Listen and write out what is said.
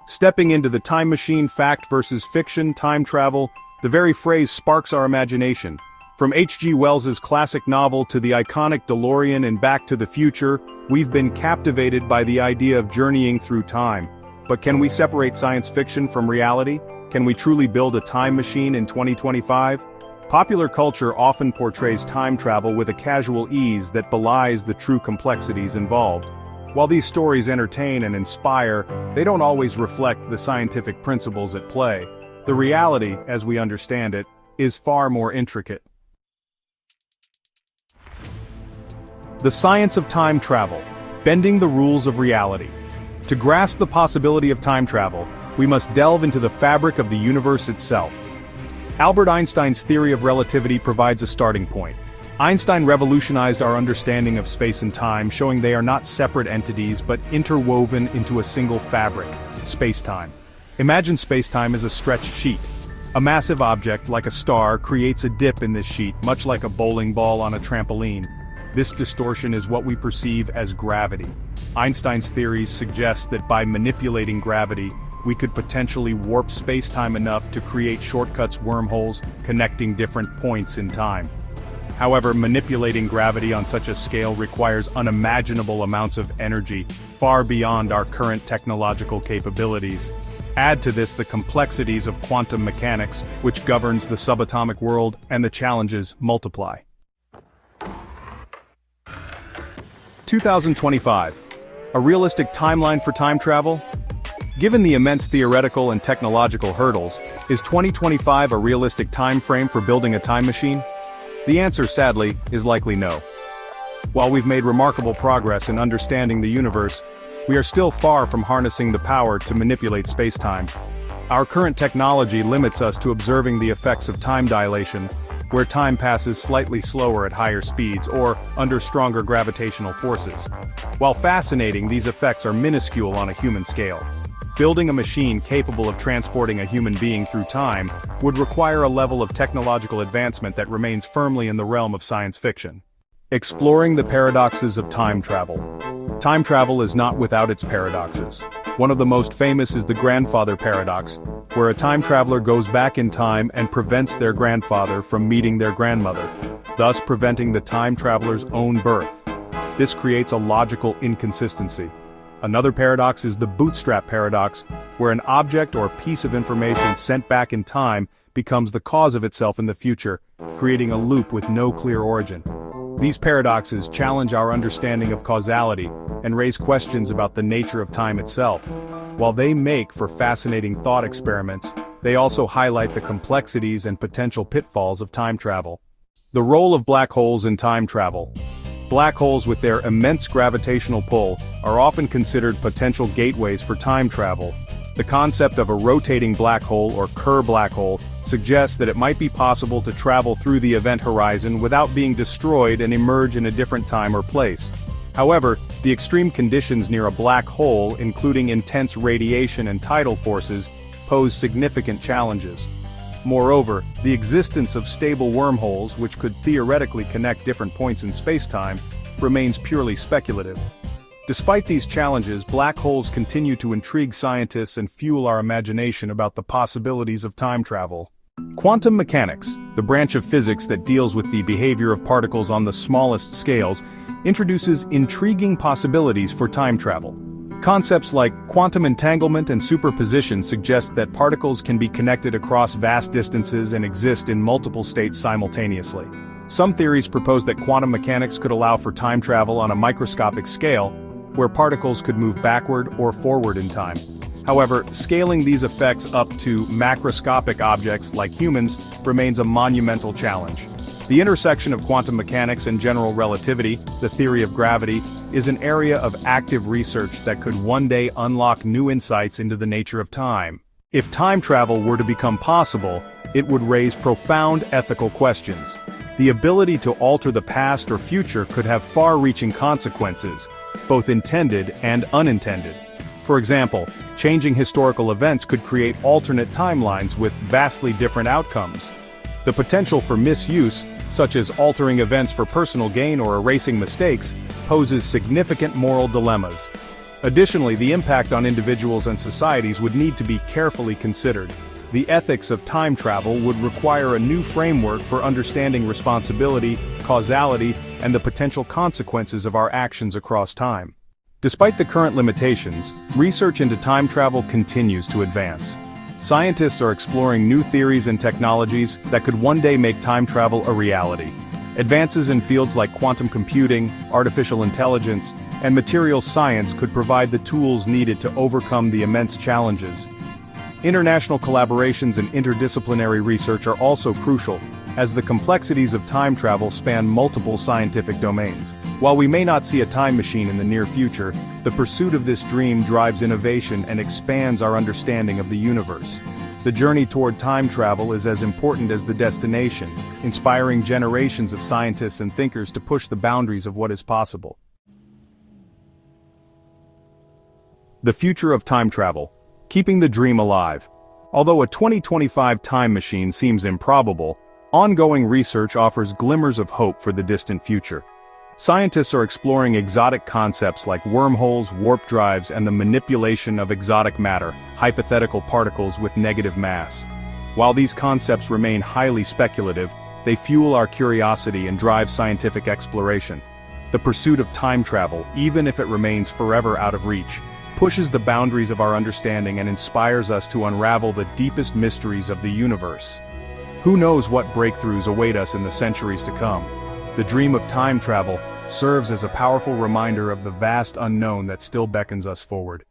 Stepping into the time machine, fact versus fiction, time travel, the very phrase sparks our imagination. From H.G. Wells's classic novel to the iconic DeLorean and Back to the Future, we've been captivated by the idea of journeying through time. But can we separate science fiction from reality? Can we truly build a time machine in 2025? Popular culture often portrays time travel with a casual ease that belies the true complexities involved. While these stories entertain and inspire, they don't always reflect the scientific principles at play. The reality, as we understand it, is far more intricate. The science of time travel, bending the rules of reality. To grasp the possibility of time travel, we must delve into the fabric of the universe itself. Albert Einstein's theory of relativity provides a starting point. Einstein revolutionized our understanding of space and time, showing they are not separate entities but interwoven into a single fabric, space-time. Imagine space-time as a stretched sheet. A massive object, like a star, creates a dip in this sheet, much like a bowling ball on a trampoline. This distortion is what we perceive as gravity. Einstein's theories suggest that by manipulating gravity, we could potentially warp space-time enough to create shortcuts, wormholes, connecting different points in time. However, manipulating gravity on such a scale requires unimaginable amounts of energy, far beyond our current technological capabilities. Add to this the complexities of quantum mechanics, which governs the subatomic world, and the challenges multiply. 2025. A realistic timeline for time travel? Given the immense theoretical and technological hurdles, is 2025 a realistic time frame for building a time machine? The answer, sadly, is likely no. While we've made remarkable progress in understanding the universe, we are still far from harnessing the power to manipulate space-time. Our current technology limits us to observing the effects of time dilation, where time passes slightly slower at higher speeds or under stronger gravitational forces. While fascinating, these effects are minuscule on a human scale. Building a machine capable of transporting a human being through time would require a level of technological advancement that remains firmly in the realm of science fiction. Exploring the paradoxes of time travel. Time travel is not without its paradoxes. One of the most famous is the grandfather paradox, where a time traveler goes back in time and prevents their grandfather from meeting their grandmother, thus preventing the time traveler's own birth. This creates a logical inconsistency. Another paradox is the bootstrap paradox, where an object or piece of information sent back in time becomes the cause of itself in the future, creating a loop with no clear origin. These paradoxes challenge our understanding of causality and raise questions about the nature of time itself. While they make for fascinating thought experiments, they also highlight the complexities and potential pitfalls of time travel. The role of black holes in time travel. Black holes, with their immense gravitational pull, are often considered potential gateways for time travel. The concept of a rotating black hole or Kerr black hole suggests that it might be possible to travel through the event horizon without being destroyed and emerge in a different time or place. However, the extreme conditions near a black hole, including intense radiation and tidal forces, pose significant challenges. Moreover, the existence of stable wormholes, which could theoretically connect different points in space-time, remains purely speculative. Despite these challenges, black holes continue to intrigue scientists and fuel our imagination about the possibilities of time travel. Quantum mechanics, the branch of physics that deals with the behavior of particles on the smallest scales, introduces intriguing possibilities for time travel. Concepts like quantum entanglement and superposition suggest that particles can be connected across vast distances and exist in multiple states simultaneously. Some theories propose that quantum mechanics could allow for time travel on a microscopic scale, where particles could move backward or forward in time. However, scaling these effects up to macroscopic objects like humans remains a monumental challenge. The intersection of quantum mechanics and general relativity, the theory of gravity, is an area of active research that could one day unlock new insights into the nature of time. If time travel were to become possible, it would raise profound ethical questions. The ability to alter the past or future could have far-reaching consequences, both intended and unintended. For example, changing historical events could create alternate timelines with vastly different outcomes. The potential for misuse, such as altering events for personal gain or erasing mistakes, poses significant moral dilemmas. Additionally, the impact on individuals and societies would need to be carefully considered. The ethics of time travel would require a new framework for understanding responsibility, causality, and the potential consequences of our actions across time. Despite the current limitations, research into time travel continues to advance. Scientists are exploring new theories and technologies that could one day make time travel a reality. Advances in fields like quantum computing, artificial intelligence, and materials science could provide the tools needed to overcome the immense challenges. International collaborations and interdisciplinary research are also crucial, as the complexities of time travel span multiple scientific domains. While we may not see a time machine in the near future, the pursuit of this dream drives innovation and expands our understanding of the universe. The journey toward time travel is as important as the destination, inspiring generations of scientists and thinkers to push the boundaries of what is possible. The future of time travel. Keeping the dream alive. Although a 2025 time machine seems improbable, ongoing research offers glimmers of hope for the distant future. Scientists are exploring exotic concepts like wormholes, warp drives, and the manipulation of exotic matter, hypothetical particles with negative mass. While these concepts remain highly speculative, they fuel our curiosity and drive scientific exploration. The pursuit of time travel, even if it remains forever out of reach, pushes the boundaries of our understanding and inspires us to unravel the deepest mysteries of the universe. Who knows what breakthroughs await us in the centuries to come? The dream of time travel serves as a powerful reminder of the vast unknown that still beckons us forward.